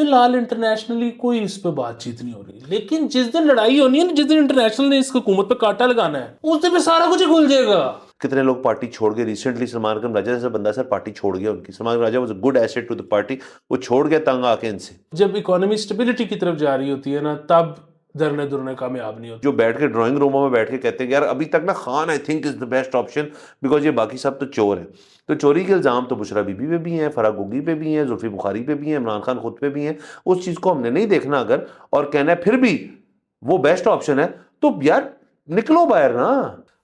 फिलहाल इंटरनेशनली कोई इस पे बातचीत नहीं हो रही, लेकिन जिस दिन लड़ाई होनी है ना, जिस दिन इंटरनेशनल ने इस हुकूमत पे कांटा लगाना है, उस दिन पे सारा कुछ ही खुल जाएगा। कितने लोग पार्टी छोड़ के, रिसेंटली सलमान खान राजा जैसा बंदा सर पार्टी छोड़ गया उनकी, Salman Khan Raja was a good asset to the party, वो छोड़ गया तंग आके इनसे। जब इकोनॉमी स्टेबिलिटी की तरफ जा रही होती है ना, तब धरने धुरने कामयाब नहीं होते। जो बैठ के ड्राइंग रूमों में बैठ के कहते हैं कि यार अभी तक ना Khan I think is the best option because ये बाकी सब तो चोर हैं। तो चोरी के इल्जाम तो बुशरा बीबी पे भी हैं, फराह गुग्गी पे भी हैं, जुल्फी बुखारी पे भी हैं, इमरान खान खुद पे भी हैं। उस चीज़ को हमने नहीं देखना अगर, और कहना है फिर भी वो बेस्ट ऑप्शन है, तो यार निकलो बाहर ना।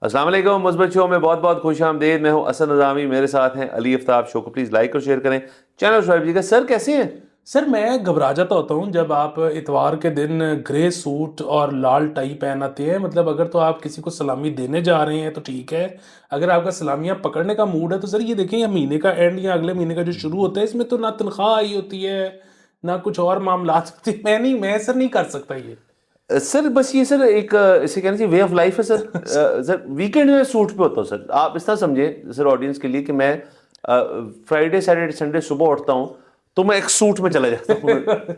अस्सलाम वालेकुम मुस्बत शो में बहुत बहुत खुश आमदेद। मैं हूँ असद नज़ामी, मेरे साथ हैं अली आफ्ताब। शो को प्लीज़ लाइक और शेयर करें, चैनल सब्सक्राइब कीजिएगा। सर कैसे हैं? सर मैं घबरा जाता होता हूँ जब आप इतवार के दिन ग्रे सूट और लाल टाई पहन आते हैं। मतलब अगर तो आप किसी को सलामी देने जा रहे हैं तो ठीक है, अगर आपका सलामियाँ पकड़ने का मूड है तो सर ये देखें, ये महीने का एंड या अगले महीने का जो शुरू होता है, इसमें तो ना तनख्वाह आई होती है ना कुछ और मामला होते हैं। मैं सर नहीं कर सकता ये। सर बस ये सर एक इसे कहना चाहिए वे ऑफ लाइफ है सर। सर वीकेंड में सूट पे होता हूँ सर, आप इस तरह समझे सर ऑडियंस के लिए कि मैं फ्राइडे सैटरडे संडे सुबह उठता हूँ तो मैं एक सूट में चला जाता हूँ।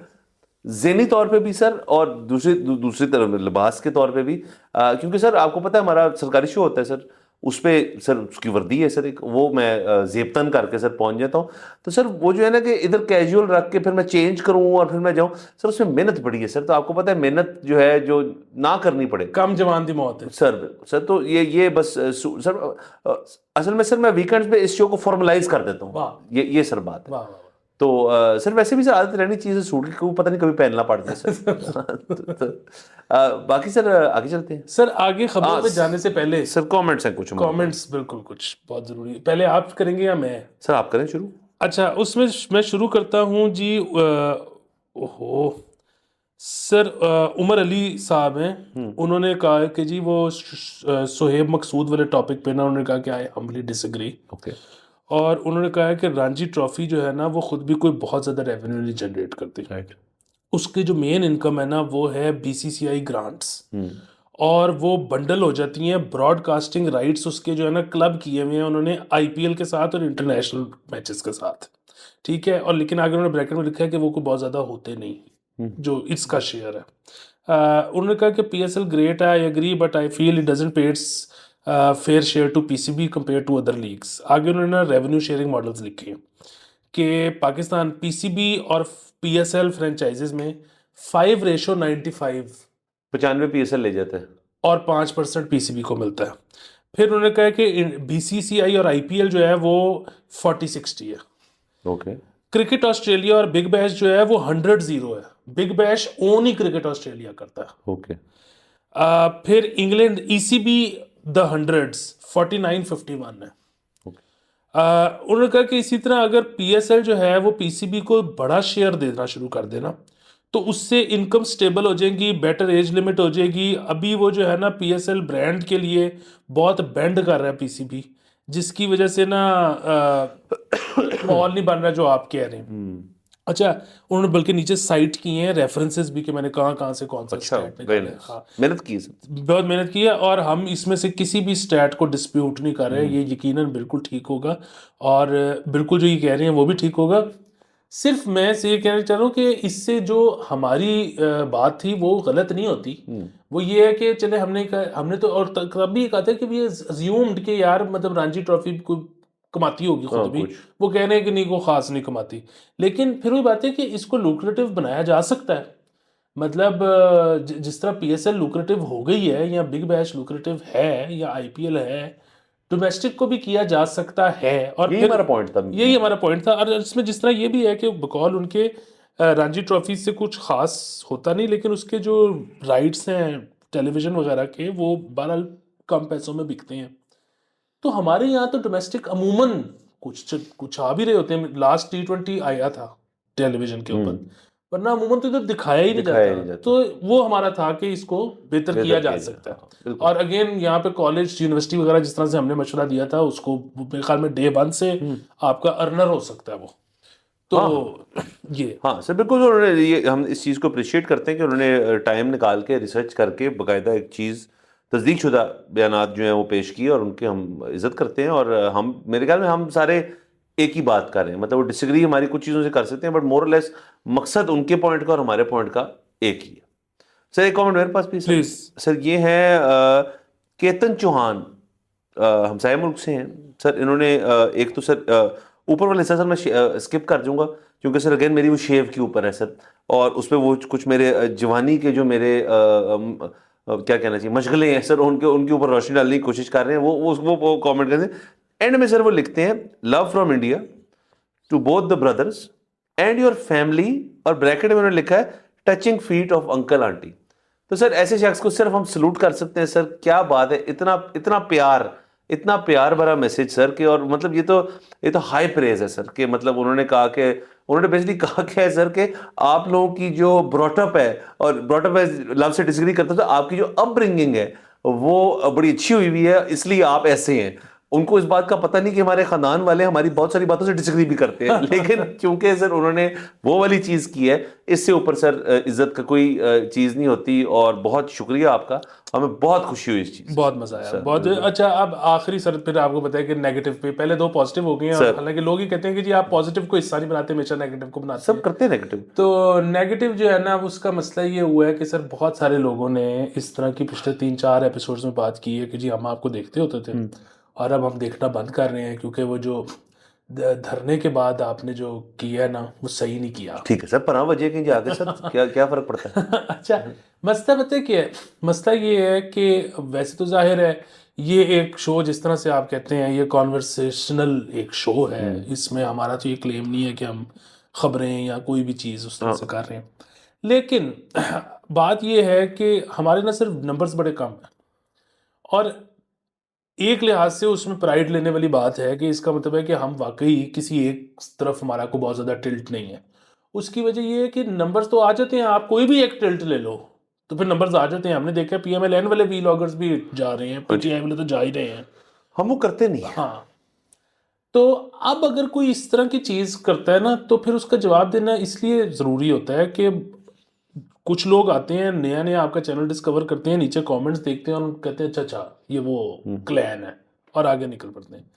ज़हनी तौर पे भी सर, और दूसरी तरफ लिबास के तौर पे भी, क्योंकि सर आपको पता है हमारा सरकारी शो होता है सर, उस पे सर उसकी वर्दी है सर एक, वो मैं जेबतन करके सर पहुंच जाता हूँ। तो सर वो जो है ना कि इधर कैजुअल रख के फिर मैं चेंज करूँ और फिर मैं जाऊँ, सर उसमें मेहनत बड़ी है सर। तो आपको पता है मेहनत जो है जो ना करनी पड़े, कम जवान दी मौत है सर तो ये बस सर असल में सर मैं वीकेंड्स पे इस शो को फॉर्मलाइज कर देता हूँ। वाह ये सर बात है। वाह वाह। तो सर वैसे भी सर आदत रहनी चाहिए सूट की, को पता नहीं कभी पहनना पड़ जाए सर। बाकी सर आगे चलते हैं। सर आगे खबरों पे जाने से पहले सर कमेंट्स हैं कुछ हमारे। कमेंट्स बिल्कुल कुछ बहुत जरूरी है। पहले आप करेंगे या मैं? सर आप करें शुरू। अच्छा, उसमें मैं शुरू करता हूँ जी। ओहो सर, उमर अली साहब हैं, उन्होंने कहा कि जी वो सुहेब मकसूद वाले टॉपिक पे ना, उन्होंने कहा कि आई हम्बली डिसएग्री। ओके। और उन्होंने कहा है कि रणजी ट्रॉफी जो है ना, वो खुद भी कोई बहुत ज़्यादा रेवेन्यू नहीं जनरेट करती। राइट। उसकी जो मेन इनकम है ना, वो है बीसीसीआई ग्रांट्स, और वो बंडल हो जाती हैं ब्रॉडकास्टिंग राइट्स उसके जो है ना, क्लब किए हुए हैं उन्होंने आईपीएल के साथ और इंटरनेशनल मैचेस के साथ। ठीक है, और लेकिन आगे उन्होंने ब्रैकेट में लिखा है कि वो कोई बहुत ज़्यादा होते नहीं जो इसका शेयर है। उन्होंने कहा कि पीएसएल ग्रेट है, I agree, but I feel it doesn't pay its fair share to PCB compare to other leagues. आगे उन्होंने ना रेवेन्यू शेयरिंग मॉडल्स लिखे हैं कि पाकिस्तान पीसीबी और पीएसएल फ्रेंचाइजेज में 5:95 95 पीएसएल ले जाते हैं और 5% पीसीबी को मिलता है। फिर उन्होंने कहा कि बीसीसीआई और आईपीएल जो है वो 40-60 है। ओके। क्रिकेट ऑस्ट्रेलिया और बिग बैश जो है वो 100-0 है। बिग बैश ओन ही क्रिकेट ऑस्ट्रेलिया करता है। ओके। फिर इंग्लैंड ईसीबी द 100s 49-51 है। उन्होंने कहा कि इसी तरह अगर पीएसएल जो है वो पीसीबी को बड़ा शेयर देना शुरू कर देना तो उससे इनकम स्टेबल हो जाएगी, बेटर एज लिमिट हो जाएगी। अभी वो जो है ना पीएसएल ब्रांड के लिए बहुत बेंड कर रहा है पीसीबी, जिसकी वजह से ना माहौल नहीं बन रहा जो आप कह रहे हैं। अच्छा, उन्होंने बल्कि नीचे साइट किए हैं रेफरेंसेस भी कि मैंने कहाँ कहाँ से कौन सा स्टैट निकाला है। हाँ, मेहनत की सर, बहुत मेहनत की है, और हम इसमें से किसी भी स्टैट को डिस्प्यूट नहीं कर रहे हैं। ये यकीनन बिल्कुल ठीक होगा, और बिल्कुल जो ये कह रहे हैं वो भी ठीक होगा। सिर्फ मैं से ये कहना चाह रहा हूँ कि इससे जो हमारी बात थी वो गलत नहीं होती। वो ये है कि चले हमने तो और तब भी कहा था कि ये अज्यूम्ड कि यार मतलब रणजी ट्रॉफी कोई कमाती होगी खुद भी, वो कह रहे हैं कि नहीं वो खास नहीं कमाती। लेकिन फिर वही बात है कि इसको लुक्रेटिव बनाया जा सकता है। मतलब जिस तरह पीएसएल लुक्रेटिव हो गई है, या बिग बैश लुक्रेटिव है, या आईपीएल है, डोमेस्टिक को भी किया जा सकता है। और यही फिर हमारा पॉइंट था। यही हमारा पॉइंट था। और इसमें जिस तरह ये भी है कि बकौल उनके रणजी ट्रॉफी से कुछ खास होता नहीं, लेकिन उसके जो राइट्स हैं टेलीविज़न वगैरह के, वो बहरहाल कम पैसों में बिकते हैं। तो हमारे यहाँ तो डोमेस्टिक अमूमन कुछ आ भी रहे होते हैं। लास्ट T20 आया था टेलीविज़न के ऊपर, वरना अमूमन तो इधर दिखाया ही नहीं जाता। तो वो हमारा था कि इसको बेहतर किया जा सकता है। और अगेन यहाँ पे कॉलेज यूनिवर्सिटी वगैरह जिस तरह से हमने मशवरा दिया था, उसको मेरे ख्याल में डे 1 से आपका अर्नर हो सकता है वो। तो ये हाँ सर बिल्कुल, उन्होंने ये हम इस चीज़ को अप्रिशिएट करते हैं कि उन्होंने टाइम निकाल के रिसर्च करके बाकायदा एक चीज़ तस्दीक शुदा बयानात जो हैं वो पेश किए, और उनकी हम इज़्ज़त करते हैं। और हम मेरे ख्याल में हम सारे एक ही बात कर रहे हैं, मतलब वो डिसएग्री हमारी कुछ चीज़ों से कर सकते हैं, बट मोर लेस मकसद उनके पॉइंट का और हमारे पॉइंट का एक ही है। सर एक कमेंट मेरे पास भी सर। प्लीज। सर ये है केतन चौहान, हमसाया मुल्क से हैं सर। इन्होंने एक तो सर ऊपर वाला हिस्सा सर मैं स्किप कर दूंगा, क्योंकि सर अगेन मेरी वो शेव के ऊपर है सर, और उस पर वो कुछ मेरे जवानी के जो मेरे क्या कहना चाहिए मशगले हैं सर, उनके उनके ऊपर रोशनी डालने की कोशिश कर रहे हैं। वो कमेंट करते हैं। एंड में सर वो लिखते हैं love from India to both the brothers and your family, और ब्रैकेट में उन्होंने लिखा है touching feet of uncle aunty. तो सर ऐसे शख्स को सिर्फ हम सलूट कर सकते हैं सर, क्या बात है, इतना इतना प्यार भरा मैसेज सर के। और मतलब ये तो हाई प्रेज है सर कि मतलब उन्होंने बेसिकली कहा क्या है सर कि आप लोगों की जो ब्रॉटअप है, और ब्रॉटअप है लव से डिसएग्री करता, तो आपकी जो अपब्रिंगिंग है वो बड़ी अच्छी हुई हुई है, इसलिए आप ऐसे हैं। उनको इस बात का पता नहीं कि हमारे खानदान वाले हमारी बहुत सारी बातों से डिसएग्री भी करते हैं, लेकिन क्योंकि सर उन्होंने वो वाली चीज़ की है, इससे ऊपर सर इज्जत का कोई चीज़ नहीं होती। और बहुत शुक्रिया आपका, हमें बहुत खुशी हुई इस चीज़। बहुत मजा आया, बहुत अच्छा। अब आखिरी सर फिर आपको बताया कि नेगेटिव पे पहले 2 पॉजिटिव हो गए हैं, और हालांकि लोग ही कहते हैं कि जी आप पॉजिटिव को हिस्सा नहीं बनाते, हमेशा नेगेटिव को बनाते सब हैं। करते हैं नेगेटिव। तो नेगेटिव जो है ना, उसका मसला ये हुआ है कि सर बहुत सारे लोगों ने इस तरह की पिछले 3-4 एपिसोड्स में बात की है कि जी हम आपको देखते होते थे और अब हम देखना बंद कर रहे हैं, क्योंकि वो जो धरने के बाद आपने जो किया है ना, वो सही नहीं किया। ठीक है सर, 15 बजे कहीं जाके सर क्या क्या फर्क पड़ता है। अच्छा, मसला पता है क्या है? मसला ये है कि वैसे तो जाहिर है ये एक शो, जिस तरह से आप कहते हैं, ये कॉन्वर्सेशनल एक शो है, इसमें हमारा तो ये क्लेम नहीं है कि हम खबरें या कोई भी चीज़ उस तरह से कर रहे हैं। लेकिन बात ये है कि हमारे ना सिर्फ नंबर्स बड़े कम हैं, और एक लिहाज से उसमें प्राइड लेने वाली बात है कि इसका मतलब है कि हम वाकई किसी एक तरफ हमारा को बहुत ज़्यादा टिल्ट नहीं है। उसकी वजह ये है कि नंबर्स तो आ जाते हैं, आप कोई भी एक टिल्ट ले लो तो फिर नंबर्स आ जाते हैं। हमने देखा पीएमएलएन वाले वीलॉगर्स भी जा रहे हैं, पीटीआई वाले तो जा ही रहे हैं। हम वो करते नहीं है। हाँ, तो अब अगर कोई इस तरह की चीज़ करता है ना, तो फिर उसका जवाब देना इसलिए ज़रूरी होता है कि कुछ लोग आते हैं नया नया आपका चैनल डिस्कवर करते हैं, नीचे कमेंट्स देखते हैं और कहते हैं अच्छा अच्छा ये वो क्लैन है, और आगे निकल पड़ते हैं।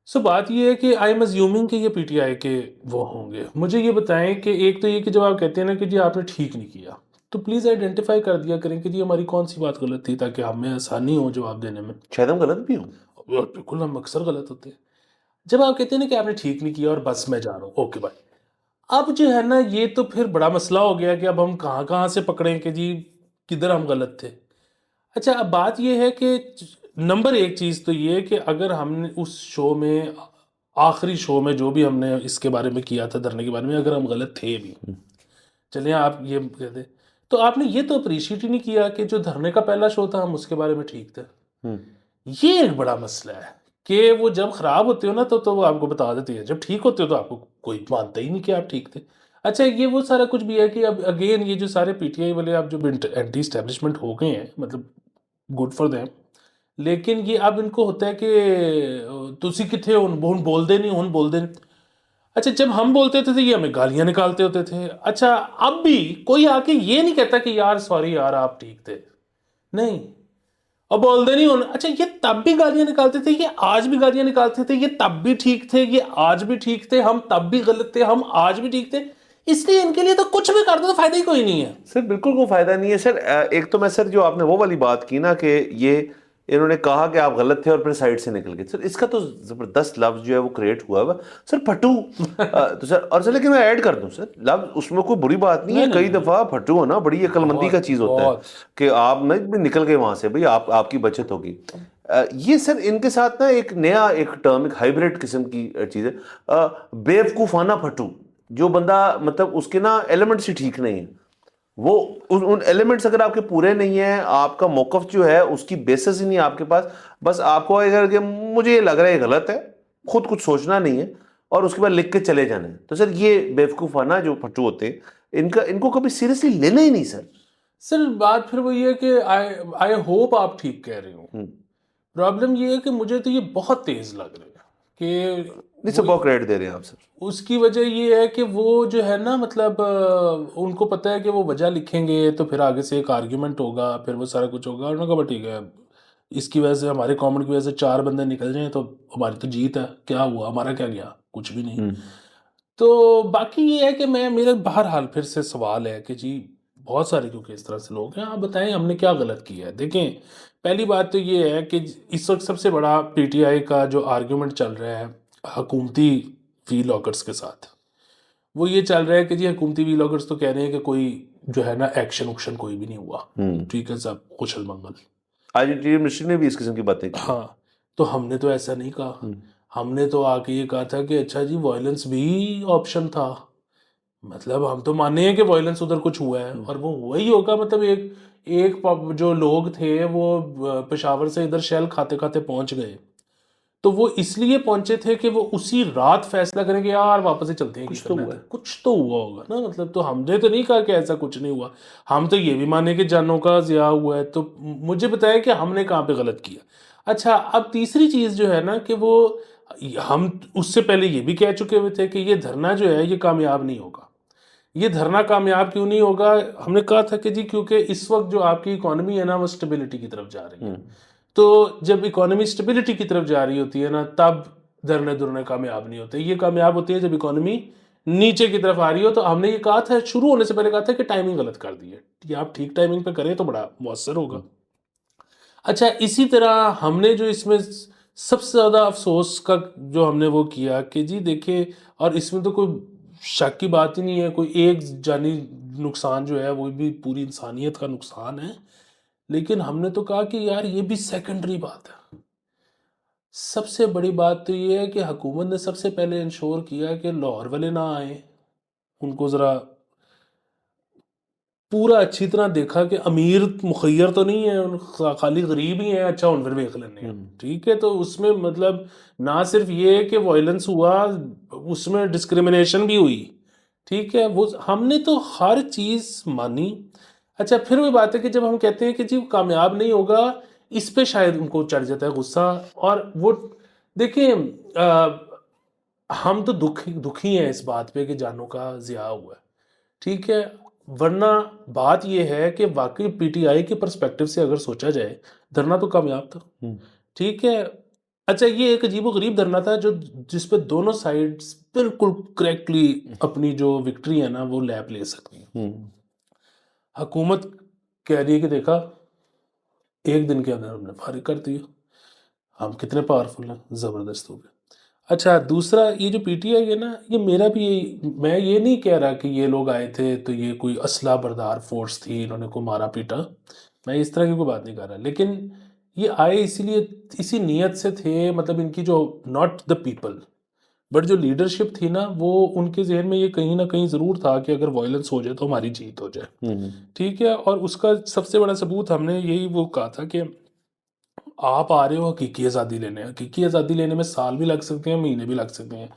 सो बात ये है कि आई एम अज्यूमिंग कि ये पीटीआई के वो होंगे। मुझे ये बताएं कि एक तो ये कि जब आप कहते हैं ना कि जी आपने ठीक नहीं किया, तो प्लीज़ आइडेंटिफाई कर दिया करें कि जी हमारी कौन सी बात गलत थी, ताकि हमें आसानी हो जवाब देने में। शायद हम गलत भी हों। और बिल्कुल हम अक्सर गलत होते हैं। जब आप कहते हैं ना कि आपने ठीक नहीं किया और बस मैं जा रहा हूँ, ओके बाय, अब जो है ना ये तो फिर बड़ा मसला हो गया कि अब हम कहाँ कहाँ से पकड़ें कि जी किधर हम गलत थे। अच्छा, अब बात ये है कि नंबर एक चीज़ तो ये है कि अगर हमने उस शो में, आखिरी शो में जो भी हमने इसके बारे में किया था, धरने के बारे में, अगर हम गलत थे भी, चलिए आप ये कहते, तो आपने ये तो अप्रिशिएट ही नहीं किया कि जो धरने का पहला शो था हम उसके बारे में ठीक थे। ये एक बड़ा मसला है कि वो जब खराब होते हो ना तो वो आपको बता देती है, जब ठीक होते हो तो आपको कोई मानता ही नहीं कि आप ठीक थे। अच्छा, ये वो सारा कुछ भी है कि अब अगेन ये जो सारे पीटीआई वाले अब जो एंटी स्टैब्लिशमेंट हो गए हैं, मतलब गुड फॉर देम, लेकिन ये अब इनको होता है कि तुसी किथे हुन बोलदे नहीं, हुन बोलदे नहीं। अच्छा, जब हम बोलते थे तो ये हमें गालियां निकालते होते थे। अच्छा, अब भी कोई आके ये नहीं कहता कि यार सॉरी यार आप ठीक थे, नहीं, अब बोलते नहीं होना। अच्छा, ये तब भी गालियां निकालते थे, ये आज भी गालियां निकालते थे, ये तब भी ठीक थे, ये आज भी ठीक थे, हम तब भी गलत थे, हम आज भी ठीक थे। इसलिए इनके लिए तो कुछ भी कर दो तो फायदा ही कोई नहीं है। सर बिल्कुल कोई फायदा नहीं है सर। एक तो मैं सर जो आपने वो वाली बात की ना कि ये इन्होंने कहा कि आप गलत थे और फिर साइड से निकल गए, सर इसका तो जबरदस्त लफ्ज जो है वो क्रिएट हुआ है सर, फटू। तो सर, और सर लेकिन मैं ऐड कर दूं सर, लफ्ज उसमें कोई बुरी बात नहीं है। कई दफा फटू होना बड़ी अक्लमंदी का चीज होता है कि आप नहीं निकल गए वहां से, भाई आपकी बचत होगी। ये सर इनके साथ ना एक नया एक टर्म, एक हाइब्रिड किस्म की चीज है, बेवकूफाना फटू। जो बंदा मतलब उसके ना एलिमेंट्स ही ठीक नहीं है, वो उन एलिमेंट्स अगर आपके पूरे नहीं है, आपका मौकफ जो है उसकी बेसिस ही नहीं है आपके पास, बस आपको अगर कि मुझे ये लग रहा है ये गलत है, खुद कुछ सोचना नहीं है और उसके बाद लिख के चले जाना है, तो सर ये बेवकूफाना जो फट्टू होते हैं इनको कभी सीरियसली लेना ही नहीं सर। सर बात फिर वही है कि आई होप आप ठीक कह रहे हो। प्रॉब्लम ये है कि मुझे तो ये बहुत तेज लग रहा है कि नहीं सर, बहुत क्रेडिट दे रहे हैं आप सर। उसकी वजह ये है कि वो जो है ना, मतलब उनको पता है कि वो वजह लिखेंगे तो फिर आगे से एक आर्ग्यूमेंट होगा, फिर वो सारा कुछ होगा, और उन्होंने कहा ठीक है इसकी वजह से, हमारे कमेंट की वजह से 4 बंदे निकल जाएं तो हमारी तो जीत है। क्या हुआ, हमारा क्या गया, कुछ भी नहीं। तो बाकी ये है कि मेरे बहरहाल फिर से सवाल है कि जी बहुत सारे क्योंकि इस तरह से लोग हैं, आप बताएं हमने क्या गलत किया है। देखें, पहली बात तो ये है कि इस वक्त सबसे बड़ा पीटीआई का जो आर्गुमेंट चल रहा है हुकूमती वीलॉगर्स के साथ, वो ये चल रहा है कि जी हुकूमती वीलॉगर्स तो कह रहे हैं कि कोई जो है ना एक्शन उक्शन कोई भी नहीं हुआ, ठीक है, सब कुशल मंगल। आज इंटीरियर मिनिस्ट्री ने भी इस किस्म की बातें की। हाँ, तो हमने तो ऐसा नहीं कहा। हमने तो आके ये कहा था कि अच्छा जी वायलेंस भी ऑप्शन था, मतलब हम तो माने हैं कि वायलेंस उधर कुछ हुआ है और वो हुआ ही होगा। मतलब एक एक जो लोग थे वो पेशावर से इधर शेल खाते खाते पहुंच गए, तो वो इसलिए पहुंचे थे कि वो उसी रात फैसला करें कि यार वापस ही चलते हैं, कुछ की तो करना हुआ है। है। कुछ तो हुआ होगा ना, मतलब तो हमने तो नहीं कहा कि ऐसा कुछ नहीं हुआ। हम तो ये भी माने कि जानों का ज़िया हुआ है। तो मुझे बताया कि हमने कहाँ पे गलत किया। अच्छा, अब तीसरी चीज़ जो है ना कि वो हम उससे पहले ये भी कह चुके हुए थे कि ये धरना जो है ये कामयाब नहीं होगा। ये धरना कामयाब क्यों नहीं होगा? हमने कहा था कि जी क्योंकि इस वक्त जो आपकी इकोनॉमी है ना वो स्टेबिलिटी की तरफ जा रही है। तो जब इकोनॉमी स्टेबिलिटी की तरफ जा रही होती है ना, तब धरने धुरने कामयाब नहीं होते। ये कामयाब होती है जब इकोनॉमी नीचे की तरफ आ रही हो। तो हमने ये कहा था, शुरू होने से पहले कहा था कि टाइमिंग गलत कर दी है, कि आप ठीक टाइमिंग पे करें तो बड़ा मौसर होगा। अच्छा, इसी तरह हमने जो इसमें सबसे ज़्यादा अफसोस का जो हमने वो किया कि जी देखिए, और इसमें तो कोई शक की बात ही नहीं है, कोई एक जानी नुकसान जो है वो भी पूरी इंसानियत का नुकसान है। लेकिन हमने तो कहा कि यार ये भी सेकेंडरी बात है। सबसे बड़ी बात तो ये है कि हुकूमत ने सबसे पहले इंश्योर किया कि लाहौर वाले ना आए, उनको ज़रा पूरा अच्छी तरह देखा कि अमीर मुखैर तो नहीं है, खाली गरीब ही है। अच्छा उन फिर देख लेने हैं, ठीक है। तो उसमें मतलब ना सिर्फ ये कि वायलेंस हुआ, उसमें डिस्क्रिमिनेशन भी हुई, ठीक है। वो हमने तो हर चीज़ मानी। अच्छा, फिर वही बात है कि जब हम कहते हैं कि जी वो कामयाब नहीं होगा, इस पे शायद उनको चढ़ जाता है गुस्सा। और वो देखिए, हम तो दुखी दुखी हैं इस बात पे कि जानों का ज़िया हुआ है, ठीक है। वरना बात यह है कि वाकई पीटीआई के पर्सपेक्टिव से अगर सोचा जाए, धरना तो कामयाब था, ठीक है। अच्छा, ये एक अजीबोगरीब धरना था जो जिस पे दोनों साइड्स बिल्कुल करेक्टली अपनी जो विक्ट्री है ना वो लैप ले सकती हैं। हुकूमत कह रही है कि देखा, एक दिन के अंदर हमने फारिग कर दिया, हम कितने पावरफुल हैं, ज़बरदस्त हो गए। अच्छा, दूसरा ये जो पीटीआई है ना, ये मेरा भी मैं ये नहीं कह रहा कि ये लोग आए थे तो ये कोई असला बरदार फोर्स थी, इन्होंने को मारा पीटा, मैं इस तरह की कोई बात नहीं कर रहा। लेकिन ये आए इसीलिए, इसी नीयत से थे, मतलब इनकी जो नॉट द पीपल बट जो लीडरशिप थी ना, वो उनके जहन में ये कहीं ना कहीं ज़रूर था कि अगर वायलेंस हो जाए तो हमारी जीत हो जाए, ठीक है। और उसका सबसे बड़ा सबूत हमने यही वो कहा था कि आप आ रहे हो हकीकी आज़ादी लेने, हकीकी आज़ादी लेने में साल भी लग सकते हैं, महीने भी लग सकते हैं,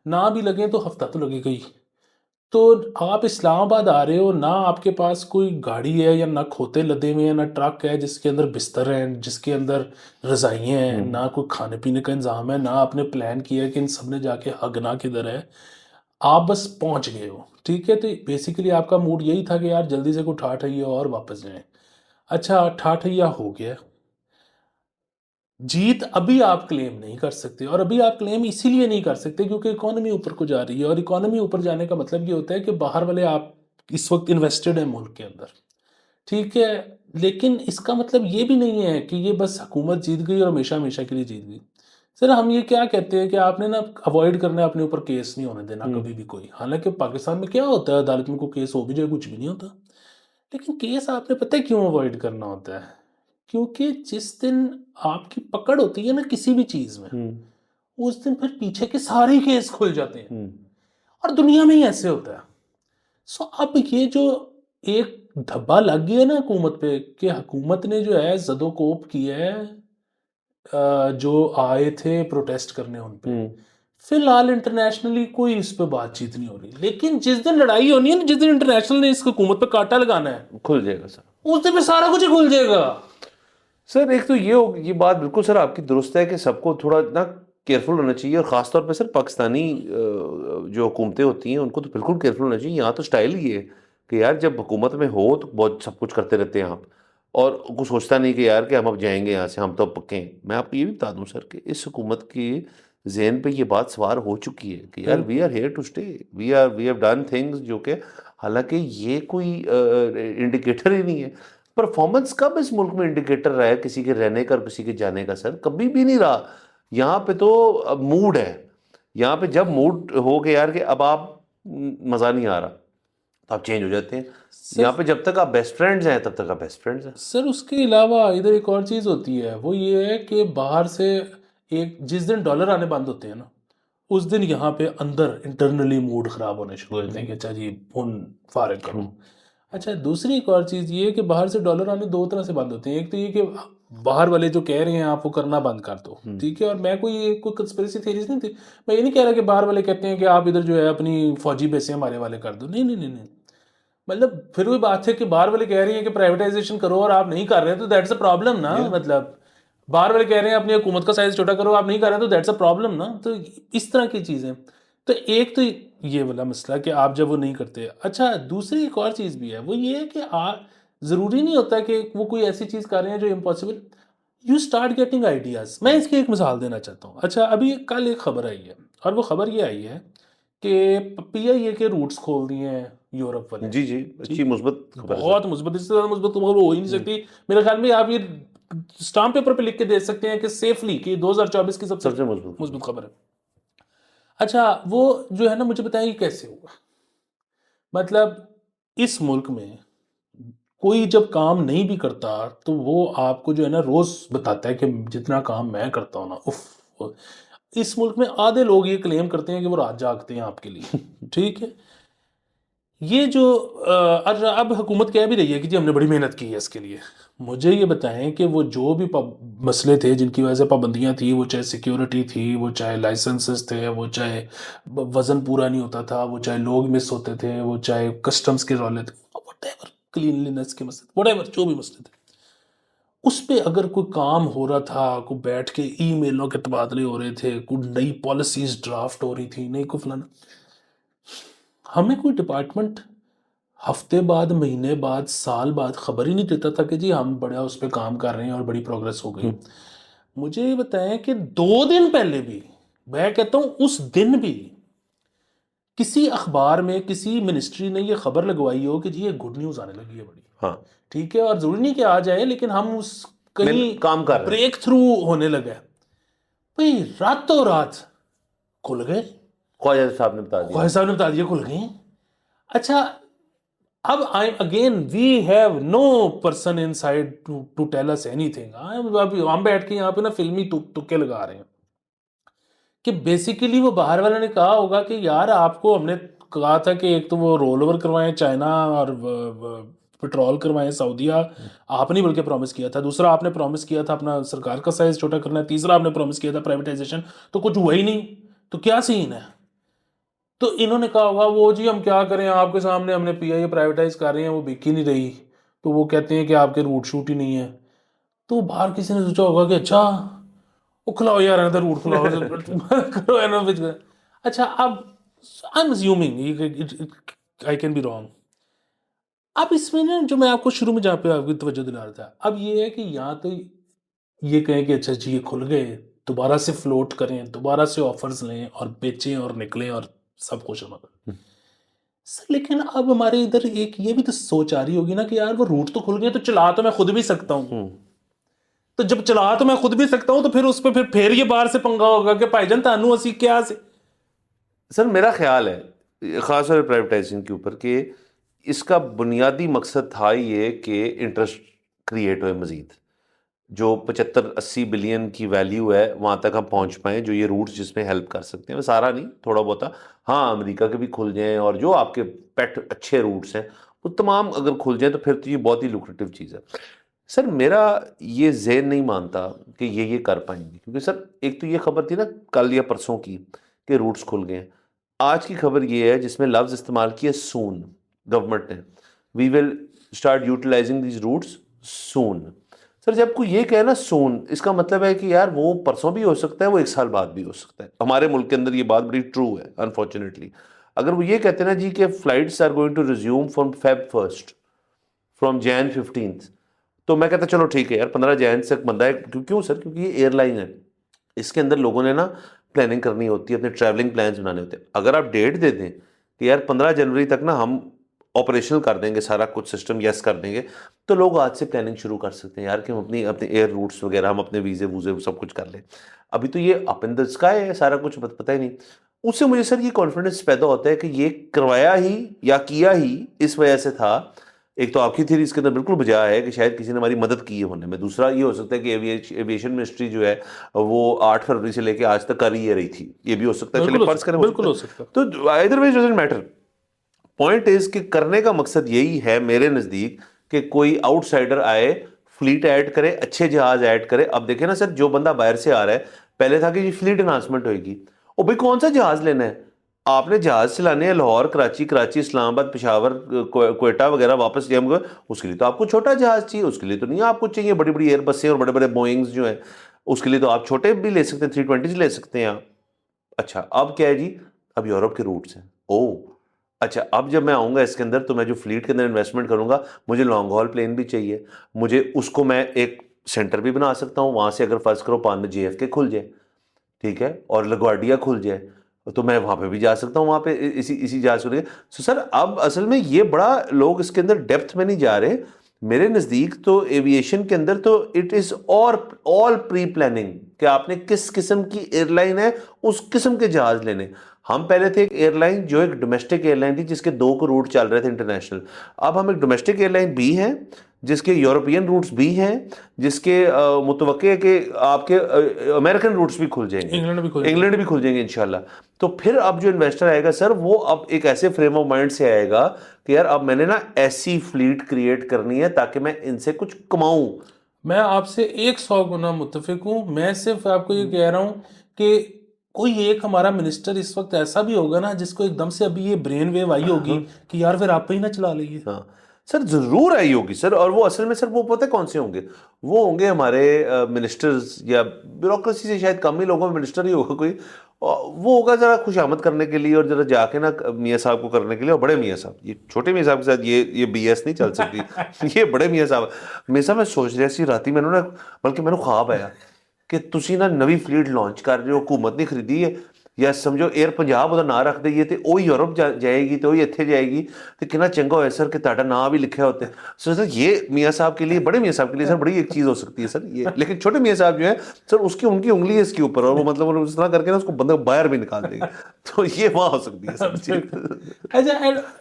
ना भी लगे तो हफ्ता तो लगेगा ही। तो आप इस्लामाबाद आ रहे हो ना, आपके पास कोई गाड़ी है या ना खोते लदे हुए हैं, ना ट्रक है जिसके अंदर बिस्तर हैं, जिसके अंदर रजाइयाँ हैं, ना कोई खाने पीने का इंतज़ाम है, ना आपने प्लान किया है कि इन सब ने जाके हगना किधर है। आप बस पहुंच गए हो, ठीक है। तो बेसिकली आपका मूड यही था कि यार जल्दी से कोई ठाठैया और वापस जाएं। अच्छा, ठाठैया हो गया, जीत अभी आप क्लेम नहीं कर सकते। और अभी आप क्लेम इसीलिए नहीं कर सकते क्योंकि इकोनॉमी ऊपर को जा रही है, और इकोनॉमी ऊपर जाने का मतलब ये होता है कि बाहर वाले आप इस वक्त इन्वेस्टेड हैं मुल्क के अंदर, ठीक है। लेकिन इसका मतलब ये भी नहीं है कि ये बस हुकूमत जीत गई और हमेशा हमेशा के लिए जीत गई। सर, हम ये क्या कहते हैं कि आपने ना अवॉइड करना है, अपने ऊपर केस नहीं होने देना कभी भी कोई। हालांकि पाकिस्तान में क्या होता है, अदालत में कोई केस हो भी जाए कुछ भी नहीं होता, लेकिन केस आपने पता है क्यों अवॉइड करना होता है? क्योंकि जिस दिन आपकी पकड़ होती है ना किसी भी चीज में, उस दिन फिर पीछे के सारे ही केस खुल जाते हैं, और दुनिया में ही ऐसे होता है। सो अब ये जो एक धब्बा लग गया ना हुकूमत पे, कि हुकूमत ने जो है जदोकोप किया है जो आए थे प्रोटेस्ट करने उन पे। फिलहाल इंटरनेशनली कोई इस पे बातचीत नहीं हो रही, लेकिन जिस दिन लड़ाई होनी है ना, जिस दिन इंटरनेशनल ने इस हुकूमत पे कांटा लगाना है, खुल जाएगा सर, उस दिन पे सारा कुछ ही खुल जाएगा। सर एक तो ये बात बिल्कुल सर आपकी दुरुस्त है कि सबको थोड़ा ना केयरफुल होना चाहिए, और ख़ासतौर पे सर पाकिस्तानी जो हुकूमतें होती हैं उनको तो बिल्कुल केयरफुल होना चाहिए। यहाँ तो स्टाइल ही है कि यार जब हुकूमत में हो तो बहुत सब कुछ करते रहते हैं आप, और कुछ सोचता नहीं कि यार कि हम अब जाएंगे यहाँ से, हम तो पक्के हैं। मैं आपको ये भी बता दूं सर कि इस हुकूमत की जहन पे ये बात सवार हो चुकी है कि यार we are here to stay, we have done things जो कि हालांकि ये कोई इंडिकेटर ही नहीं है। परफॉर्मेंस कब इस मुल्क में इंडिकेटर रहा है किसी के रहने का और किसी के जाने का? सर कभी भी नहीं रहा। यहाँ पे तो मूड है, यहाँ पे जब मूड हो के यार कि अब आप मज़ा नहीं आ रहा तो आप चेंज हो जाते हैं। यहाँ सर पे जब तक आप बेस्ट फ्रेंड्स हैं तब तक आप बेस्ट फ्रेंड्स हैं। सर उसके अलावा इधर एक और चीज़ होती है, वो ये है कि बाहर से एक जिस दिन डॉलर आने बंद होते हैं ना, उस दिन यहाँ पे अंदर इंटरनली मूड ख़राब होने शुरू हो जाते हैं कि अच्छा जी फोन फारिग करो। अच्छा, दूसरी एक और चीज़ ये है कि बाहर से डॉलर आने दो तरह से बंद होते हैं। एक तो ये कि बाहर वाले जो कह रहे हैं आप वो करना बंद कर दो, ठीक है। और मैं कोई कंस्पिरेसी थ्योरीज नहीं थी, मैं ये नहीं कह रहा कि बाहर वाले कहते हैं कि आप इधर जो है अपनी फौजी बेसें हमारे वाले कर दो, नहीं नहीं नहीं नहीं। मतलब फिर वही बात है कि बाहर वाले कह रही हैं कि प्राइवेटाइजेशन करो और आप नहीं कर रहे, तो दैट्स अ प्रॉब्लम ना। मतलब बाहर वाले कह रहे हैं अपनी हुकूमत का साइज छोटा करो, आप नहीं कर रहे, तो दैट्स अ प्रॉब्लम ना। तो इस तरह की चीज़ें, तो एक तो ये वाला मसला कि आप जब वो नहीं करते। अच्छा, दूसरी एक और चीज़ भी है, वो ये है कि आप ज़रूरी नहीं होता कि वो कोई ऐसी चीज़ कर रहे हैं जो impossible, you start getting ideas. मैं इसकी एक मिसाल देना चाहता हूँ। अच्छा, अभी कल एक खबर आई है, और वो खबर ये आई है कि PIA के रूट्स खोल दिए हैं यूरोप वाले। जी जी, अच्छी ठीक, मुस्बत खबर है बहुत सर। मुस्बत, इससे ज़्यादा मुस्बत खबर हो ही नहीं सकती मेरे ख्याल में। आप ये स्टाम्प पेपर पे लिख के दे सकते हैं कि सेफली कि 2024 की सबसे सबसे मजबूत खबर। मुस्बत खबर है। अच्छा, वो जो है ना, मुझे बताएं ये कैसे होगा। मतलब इस मुल्क में कोई जब काम नहीं भी करता तो वो आपको जो है ना रोज बताता है कि जितना काम मैं करता हूँ ना, उफ। इस मुल्क में आधे लोग ये क्लेम करते हैं कि वो रात जागते हैं आपके लिए, ठीक है। ये जो अब हुकूमत कह भी रही है कि जी हमने बड़ी मेहनत की है इसके लिए। मुझे ये बताएं कि वो जो भी मसले थे जिनकी वजह से पाबंदियां थी, वो चाहे सिक्योरिटी थी, वो चाहे लाइसेंसेस थे, वो चाहे वज़न पूरा नहीं होता था, वो चाहे लोग मिस होते थे, वो चाहे कस्टम्स के रौले थे, व्हाटएवर, क्लीनलीनेस के मसले, व्हाटएवर जो भी मसले थे, उस पे अगर कोई काम हो रहा था, कोई बैठ के ईमेलों के तबादले हो रहे थे, कोई नई पॉलिसीज ड्राफ्ट हो रही थी, नहीं को फलाना, हमें कोई डिपार्टमेंट हफ्ते बाद, महीने बाद, साल बाद खबर ही नहीं देता था कि जी हम बड़ा उस पर काम कर रहे हैं और बड़ी प्रोग्रेस हो गई। मुझे ये बताएं कि 2 दिन पहले भी, मैं कहता हूं उस दिन भी, किसी अखबार में किसी मिनिस्ट्री ने ये खबर लगवाई हो कि जी ये गुड न्यूज़ आने लगी है बड़ी, हाँ, ठीक है। और ज़रूरी नहीं कि आ जाए, लेकिन हम उस कहीं काम कर रहे हैं। ब्रेक थ्रू होने लगा है भाई। रातों रात खुल गए, ख्वाजा साहब ने बता दिया। ख्वाजा साहब ने बता दिया खुल गए। अच्छा, अब I again we have no person inside to tell us anything. हम बैठ के यहाँ पे ना फिल्मी तुक्के लगा रहे हैं कि बेसिकली वो बाहर वाले ने कहा होगा कि यार आपको हमने कहा था कि एक तो वो रोल ओवर करवाएं चाइना और पेट्रोल करवाएं सऊदीया, आपने बल्कि प्रॉमिस किया था। दूसरा आपने प्रॉमिस किया था अपना सरकार का साइज छोटा करना है। तीसरा आपने प्रॉमिस किया था प्राइवेटाइजेशन, तो कुछ हुआ ही नहीं। तो क्या सीन है? तो इन्होंने कहा होगा वो जी हम क्या करें, आपके सामने हमने PIA प्राइवेटाइज कर रहे हैं, वो बिक ही नहीं रही, तो वो कहते हैं कि आपके रूट शूट ही नहीं है। तो बाहर किसी ने सोचा होगा कि अच्छा वो खुलाओ यार अनदर रूट खुलाओ करो है ना अच्छा, अब I am assuming, I can be wrong. अब इसमें ना जो मैं आपको शुरू में जहाँ पे आपकी तवज्जो दिला रहा था, अब ये है कि यहाँ तो ये कहें कि अच्छा जी ये खुल गए, दोबारा से फ्लोट करें, दोबारा से ऑफर्स लें और बेचें और निकलें और सब कुछ हमारा सर। लेकिन अब हमारे इधर एक ये भी तो सोच आ रही होगी ना कि यार वो रूट तो खुल गए, तो चला तो मैं खुद भी सकता हूँ। तो जब चला तो मैं खुद भी सकता हूँ, तो फिर उस पर फिर ये बाहर से पंगा होगा कि भाईजान तानू असी क्या से। सर मेरा ख्याल है ख़ास तौर पर प्राइवेटाइजेशन के ऊपर कि इसका बुनियादी मकसद था ये कि इंटरेस्ट क्रिएट होए मज़ीद, जो 75-80 बिलियन की वैल्यू है वहाँ तक हम पहुँच पाएँ, जो ये रूट्स जिसमें हेल्प कर सकते हैं। वो सारा नहीं, थोड़ा बहुत। हाँ, अमेरिका के भी खुल जाएँ और जो आपके पेट अच्छे रूट्स हैं वो तमाम अगर खुल जाएँ तो फिर तो ये बहुत ही लुक्रेटिव चीज़ है। सर मेरा ये ज़हन नहीं मानता कि ये कर पाएंगे, क्योंकि सर एक तो ये खबर थी ना कल या परसों की कि रूट्स खुल गए हैं। आज की खबर ये है जिसमें लफ्ज़ इस्तेमाल किया सून, गवर्नमेंट ने, we will start utilising these routes soon. Sir जब कोई ये कहे ना सून, इसका मतलब है कि यार वो परसों भी हो सकता है, वो 1 साल बाद भी हो सकता है। हमारे मुल्क के अंदर ये बात बड़ी ट्रू है अनफॉर्चुनेटली। अगर वो ये कहते हैं ना जी कि flights are going to resume from Feb 1, from Jan 15, तो मैं कहता चलो ठीक है यार 15 जैन तक बंदा है। क्यों सर? क्योंकि ये एयरलाइन है, इसके अंदर लोगों ने ना प्लानिंग करनी होती है, अपने ट्रैवलिंग प्लान्स बनाने होते हैं। अगर आप डेट दे दें कि यार 15 जनवरी तक ना हम ऑपरेशनल कर देंगे, सारा कुछ सिस्टम यस कर देंगे, तो लोग आज से प्लानिंग शुरू कर सकते हैं यार कि हम अपनी अपने एयर रूट्स वगैरह, हम अपने वीज़े वूज़े सब कुछ कर लें। अभी तो ये अप इन द स्काई है, सारा कुछ पता ही नहीं। उससे मुझे सर ये कॉन्फिडेंस पैदा होता है कि ये करवाया ही या किया ही इस वजह से था। एक तो आपकी थ्योरी इसके अंदर बिल्कुल बजा है कि शायद किसी ने हमारी मदद की है होने में। दूसरा ये हो सकता है कि एविएशन मिनिस्ट्री जो है वो 8 फरवरी से लेके आज तक कर ही रही थी, ये भी हो सकता है। चलिए फर्ज करें, बिल्कुल हो सकता है। तो either way doesn't matter. Point is कि करने का मकसद यही है मेरे नज़दीक कि कोई आउटसाइडर आए, फ्लीट ऐड करे, अच्छे जहाज ऐड करे। अब देखें ना सर, जो बंदा बाहर से आ रहा है, पहले था कि ये फ्लीट एनहांसमेंट होगी। और भाई कौन सा जहाज लेना है? आपने जहाज चलाने हैं लाहौर, कराची, कराची इस्लामाबाद, पेशावर, कोयटा वगैरह वापस जम गए, उसके लिए तो आपको छोटा जहाज चाहिए। उसके लिए तो नहीं आपको चाहिए बड़ी बड़ी एयर बसें और बड़े बड़े बोइंग्स जो हैं। उसके लिए तो आप छोटे भी ले सकते हैं, 320 ले सकते हैं आप। अच्छा अब क्या है जी? अब यूरोप के रूट्स हैं। ओह अच्छा, अब जब मैं आऊँगा इसके अंदर तो मैं जो फ्लीट के अंदर इन्वेस्टमेंट करूँगा, मुझे लॉन्ग हॉल प्लेन भी चाहिए। मुझे उसको मैं एक सेंटर भी बना सकता हूँ वहाँ से। अगर फर्ज करो पान में JFK खुल जाए, ठीक है, और लगवाडिया खुल जाए, तो मैं वहाँ पे भी जा सकता हूँ, वहाँ पे इसी इसी जहाज को लेकर। सो सर अब असल में ये बड़ा लोग इसके अंदर डेप्थ में नहीं जा रहे। मेरे नज़दीक तो एविएशन के अंदर तो इट इज़ और ऑल प्री प्लानिंग कि आपने किस किस्म की एयरलाइन है, उस किस्म के जहाज लेने। हम पहले थे एक एयरलाइन जो एक डोमेस्टिक एयरलाइन थी जिसके 2 को रूट चल रहे थे इंटरनेशनल। अब हम एक डोमेस्टिक एयरलाइन भी हैं, जिसके यूरोपियन रूट्स भी हैं, जिसके मुतवक्के है कि आपके अमेरिकन रूट्स भी खुल जाएंगे, इंग्लैंड भी खुल जाएंगे इंशाल्लाह। तो फिर अब जो इन्वेस्टर आएगा सर, वो अब एक ऐसे फ्रेम ऑफ माइंड से आएगा कि यार अब मैंने ना ऐसी फ्लीट क्रिएट करनी है ताकि मैं इनसे कुछ कमाऊं। मैं आपसे 100 गुना मुत्तफिक हूँ। मैं सिर्फ आपको ये कह रहा हूँ कि कोई एक हमारा मिनिस्टर इस वक्त ऐसा भी होगा ना जिसको एकदम से अभी ये ब्रेन वेव आई होगी कि यार फिर आप ही ना चला लीजिए। हाँ सर, जरूर आई होगी सर। और वो असल में सर वो पता है कौन से होंगे? वो होंगे हमारे मिनिस्टर्स, या ब्यूरोक्रेसी से शायद कम ही लोगों में मिनिस्टर ही होगा कोई। और वो होगा जरा खुशामद करने के लिए और जरा जाके ना मियाँ साहब को करने के लिए। और बड़े मियाँ साहब, ये छोटे मियाँ साहब के साथ ये BS नहीं चल सकती। ये बड़े मियाँ साहब। मियाँ साहब मैं सोच रहा सी राती मैंने ना, बल्कि मैंने ख्वाब आया कि तुसी ना नवी फ्लीट लॉन्च कर रहे हो, हुकूमत ने खरीदी है, या समझो एयर पंजाब ਉਹਦਾ ਨਾਂ ਰੱਖ ਦਈਏ ਤੇ ਉਹ यूरोप जाएगी तो वही ਇੱਥੇ जाएगी। तो कितना चंगा होया सर कि ਤੁਹਾਡਾ नाम भी लिखा होता है। सो सर ये मियाँ साहब के लिए, बड़े मियाँ साहब के लिए सर बड़ी एक चीज़ हो सकती है सर ये। लेकिन छोटे मियाँ साहब जो है सर, उसकी उनकी उंगली है इसके ऊपर, और वो मतलब वो इस तरह करके ना उसको बंदा बाहर भी निकाल देगा। तो ये वहाँ हो सकती है सर। अच्छा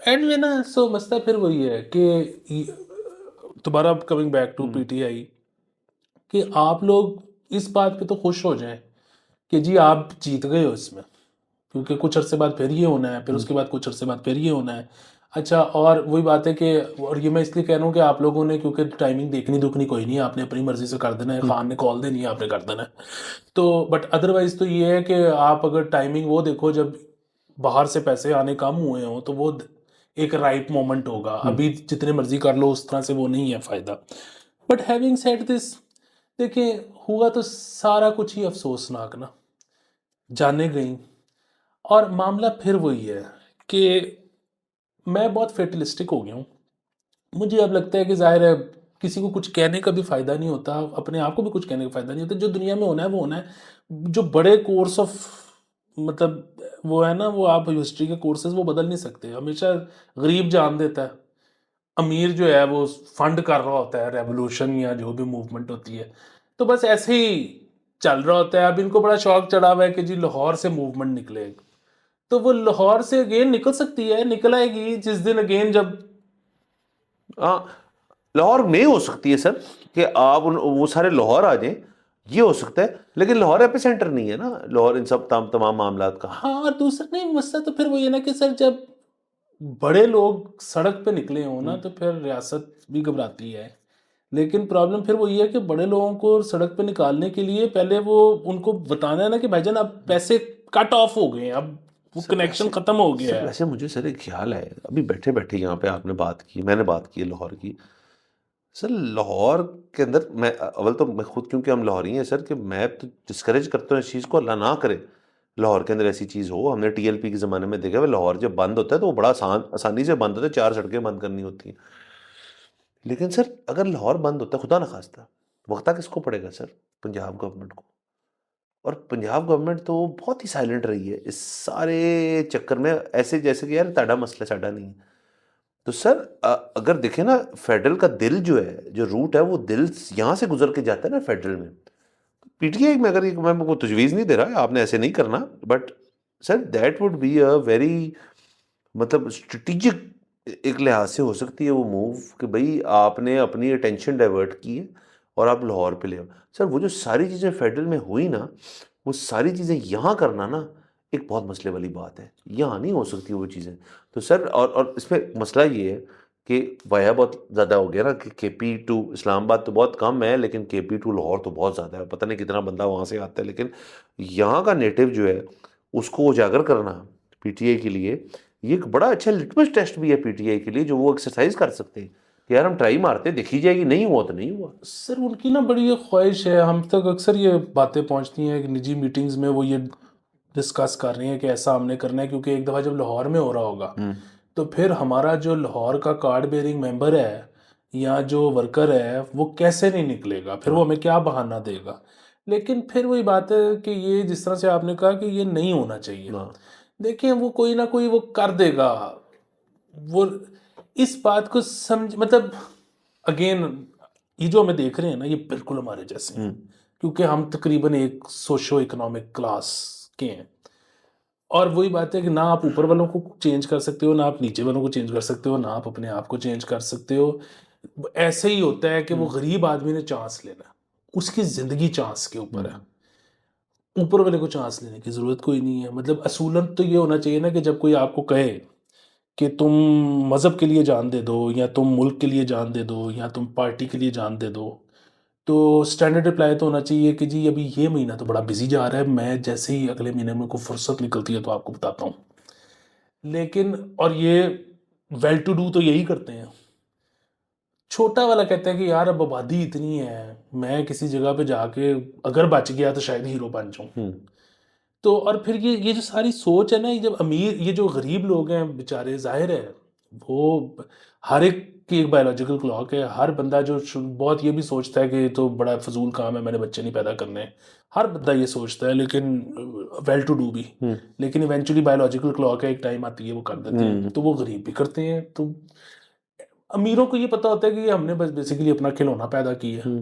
एंड में ना सो मसला फिर वही है कि दोबारा कमिंग बैक टू PTI, कि आप लोग इस बात पे तो खुश हो जाएं कि जी आप जीत गए हो इसमें, क्योंकि कुछ अरसे बाद फिर ये होना है, फिर उसके बाद कुछ अरसे बाद फिर ये होना है। अच्छा, और वही बात है कि, और ये मैं इसलिए कह रहा हूँ कि आप लोगों ने, क्योंकि टाइमिंग देखनी दुखनी कोई नहीं है, आपने अपनी मर्जी से कर देना है, खान ने कॉल देनी है, आपने कर देना है। तो बट अदरवाइज तो ये है कि आप अगर टाइमिंग वो देखो, जब बाहर से पैसे आने कम हुए हों तो वो एक राइट मोमेंट होगा। अभी जितने मर्जी कर लो उस तरह से वो नहीं है फ़ायदा। बट हैविंग सेड दिस, देखिए हुआ तो सारा कुछ ही अफसोसनाक ना, जाने गई। और मामला फिर वही है कि मैं बहुत फेटलिस्टिक हो गया हूँ। मुझे अब लगता है कि जाहिर है किसी को कुछ कहने का भी फ़ायदा नहीं होता, अपने आप को भी कुछ कहने का फ़ायदा नहीं होता। जो दुनिया में होना है वो होना है। जो बड़े कोर्स ऑफ, मतलब वो है ना, वो आप हिस्ट्री के कोर्सेज वो बदल नहीं सकते। हमेशा गरीब जान देता है, अमीर जो है वो फंड कर रहा होता है रेवोल्यूशन या जो भी मूवमेंट होती है। तो बस ऐसे ही चल रहा होता है। अब इनको बड़ा शौक चढ़ा हुआ है कि जी लाहौर से मूवमेंट निकले, तो वो लाहौर से अगेन निकल सकती है, निकल आएगी जिस दिन अगेन जब हाँ, लाहौर में हो सकती है सर कि आप वो सारे लाहौर आ जाएं, ये हो सकता है। लेकिन लाहौर एपिसेंटर नहीं है ना, लाहौर इन सब तमाम मामलात का। हाँ। और दूसरा नहीं मसला तो फिर वो ये ना कि सर जब बड़े लोग सड़क पे निकले हों ना तो फिर रियासत भी घबराती है। लेकिन प्रॉब्लम फिर वो ये है कि बड़े लोगों को सड़क पे निकालने के लिए पहले वो उनको बताना है ना कि भाईजान अब पैसे कट ऑफ हो गए हैं, अब वो कनेक्शन खत्म हो गया है। वैसे मुझे सर एक ख्याल है, अभी बैठे बैठे यहाँ पे आपने बात की, मैंने बात की लाहौर की। सर लाहौर के अंदर मैं अव्वल तो मैं खुद, क्योंकि हम लाहौरी हैं सर, कि मैं तो डिस्करेज करता हूँ इस चीज़ को, अल्लाह ना करे लाहौर के अंदर ऐसी चीज़ हो। हमने TLP के ज़माने में देखा है, लाहौर जब बंद होता है तो वो बड़ा आसानी से बंद होता है, 4 सड़कें बंद करनी होती हैं। लेकिन सर अगर लाहौर बंद होता, खुदा ना खास्ता, वक्ता किसको पड़ेगा सर? पंजाब गवर्नमेंट को। और पंजाब गवर्नमेंट तो बहुत ही साइलेंट रही है इस सारे चक्कर में, ऐसे जैसे कि यार ताड़ा मसला साडा नहीं है। तो सर अगर देखें ना, फेडरल का दिल जो है, जो रूट है, वो दिल यहाँ से गुजर के जाता है ना फेडरल में। पीटीआई में अगर मैं को तजवीज़ नहीं दे रहा, आपने ऐसे नहीं करना, but sir that would be a very, मतलब स्ट्रेटिजिक एक लिहाज से हो सकती है वो मूव, कि भाई आपने अपनी अटेंशन डाइवर्ट की है और आप लाहौर पे ले आओ। सर वो जो सारी चीज़ें फेडरल में हुई ना, वो सारी चीज़ें यहाँ करना ना एक बहुत मसले वाली बात है, यहाँ नहीं हो सकती वो चीज़ें। तो सर और इसमें मसला ये है कि वाया बहुत ज़्यादा हो गया ना, कि केपी टू इस्लामाबाद तो बहुत कम है, लेकिन केपी टू लाहौर तो बहुत ज़्यादा है। पता नहीं कितना बंदा वहाँ से आता है, लेकिन यहाँ का नेटिव जो है उसको उजागर करना पीटीआई के लिए, ये एक बड़ा अच्छा लिटमस टेस्ट भी है पीटीआई के लिए, जो वो एक्सरसाइज कर सकते हैं कि यार हम ट्राई मारते हैं, देखी जाएगी, नहीं हुआ तो नहीं हुआ। सर उनकी ना बड़ी ये ख्वाहिश है, हम तक अक्सर ये बातें पहुंचती हैं कि निजी मीटिंग्स में वो ये डिस्कस कर रही हैं कि ऐसा हमने करना है, क्योंकि एक दफ़ा जब लाहौर में हो रहा होगा तो फिर हमारा जो लाहौर का कार्ड बेयरिंग मेंबर है या जो वर्कर है वो कैसे नहीं निकलेगा, फिर वो हमें क्या बहाना देगा। लेकिन फिर वही बात है कि ये जिस तरह से आपने कहा कि ये नहीं होना चाहिए, हाँ। देखिए वो कोई ना कोई वो कर देगा, वो इस बात को समझ, मतलब अगेन ये जो हमें देख रहे हैं ना ये बिल्कुल हमारे जैसे हैं, क्योंकि हम तकरीबन एक सोशो इकोनॉमिक क्लास के हैं। और वही बात है कि ना आप ऊपर वालों को चेंज कर सकते हो, ना आप नीचे वालों को चेंज कर सकते हो, ना आप अपने आप को चेंज कर सकते हो। ऐसे ही होता है कि वो गरीब आदमी ने चांस लेना है, उसकी ज़िंदगी चांस के ऊपर है, ऊपर वाले को चांस लेने की ज़रूरत कोई नहीं है। मतलब असूलन तो ये होना चाहिए ना कि जब कोई आपको कहे कि तुम मज़हब के लिए जान दे दो, या तुम मुल्क के लिए जान दे दो, या तुम पार्टी के लिए जान दे दो, तो स्टैंडर्ड रिप्लाई तो होना चाहिए कि जी अभी ये महीना तो बड़ा बिजी जा रहा है, मैं जैसे ही अगले महीने में को फुर्सत निकलती है तो आपको बताता हूँ। लेकिन और ये वेल टू डू तो यही करते हैं। छोटा वाला कहता है कि यार अब आबादी इतनी है, मैं किसी जगह पे जाके अगर बच गया तो शायद हीरो बन जाऊं। तो और फिर ये जो सारी सोच है ना, ये जब अमीर, ये जो गरीब लोग हैं बेचारे, जाहिर है वो हर एक की एक बायोलॉजिकल क्लॉक है। हर बंदा जो बहुत ये भी सोचता है कि ये तो बड़ा फजूल काम है, मैंने बच्चे नहीं पैदा करने, हर बंदा ये सोचता है, लेकिन वेल टू डू भी। लेकिन इवेंचुअली बायोलॉजिकल क्लॉक है, एक टाइम आती है वो कर देते हैं, तो वो गरीब भी करते हैं। तो अमीरों को ये पता होता है कि हमने बस बेसिकली अपना खिलौना पैदा किया है।